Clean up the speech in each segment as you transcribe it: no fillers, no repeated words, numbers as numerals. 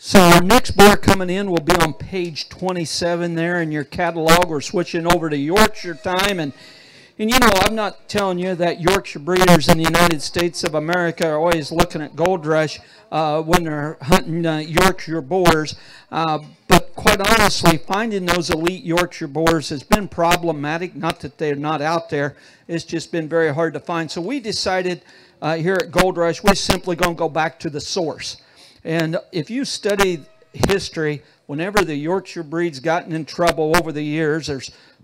So our next boar coming in will be on page 27 there in your catalog. We're switching over to Yorkshire time. And you know, I'm not telling you that Yorkshire breeders in the United States of America are always looking at gold rush when they're hunting Yorkshire boars. But quite honestly, finding those elite Yorkshire boars has been problematic. Not that they're not out there. It's just been very hard to find. So we decided here at Gold Rush, we're simply going to go back to the source. And if you study history, whenever the Yorkshire breed's gotten in trouble over the years,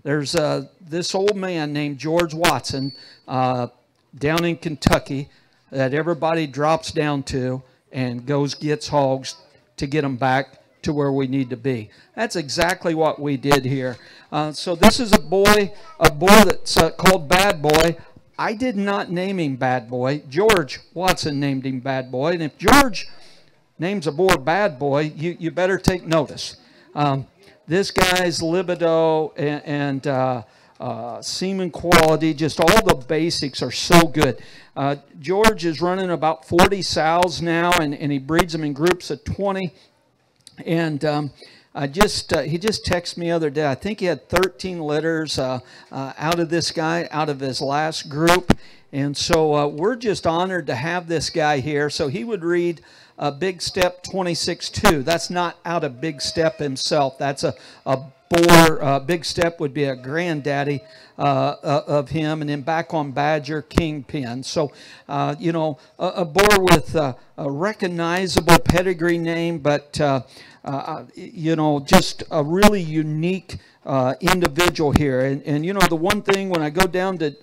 there's this old man named George Watson down in Kentucky that everybody drops down to and gets hogs to get them back to where we need to be. That's exactly what we did here. So this is a boy that's called Bad Boy. I did not name him Bad Boy. George Watson named him Bad Boy. And if George names a boar Bad Boy, you better take notice. This guy's libido and semen quality, just all the basics are so good. George is running about 40 sows now, and he breeds them in groups of 20. And he just texted me the other day. I think he had 13 litters out of this guy, out of his last group. And so we're just honored to have this guy here. So he would read Big Step 26-2. That's not out of Big Step himself. That's a boar. Big Step would be a granddaddy of him. And then back on Badger, Kingpin. So, you know, a boar with a recognizable pedigree name, but, you know, just a really unique individual here. And you know, the one thing when I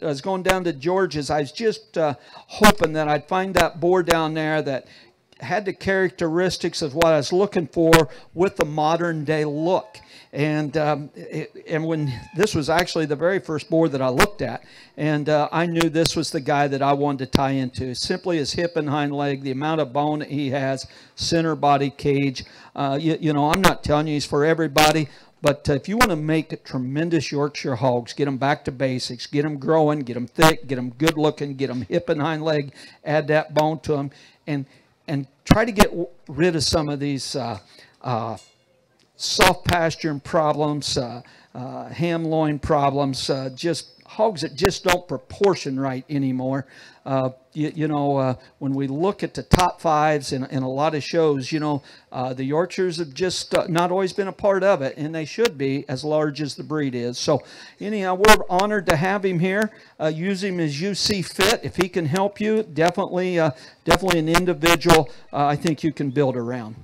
was going down to George's, I was just hoping that I'd find that boar down there that had the characteristics of what I was looking for with the modern day look. And when this was actually the very first boar that I looked at, and I knew this was the guy that I wanted to tie into. Simply his hip and hind leg, the amount of bone that he has, center body cage. You know, I'm not telling you he's for everybody, but if you want to make tremendous Yorkshire hogs, get them back to basics, get them growing, get them thick, get them good looking, get them hip and hind leg, add that bone to them, and try to get rid of some of these soft pasturing problems, ham loin problems, just hogs that just don't proportion right anymore. You know, when we look at the top fives in a lot of shows, you know, the Yorkshires have just not always been a part of it, and they should be, as large as the breed is. So anyhow, we're honored to have him here. Use him as you see fit. If he can help you, definitely an individual I think you can build around.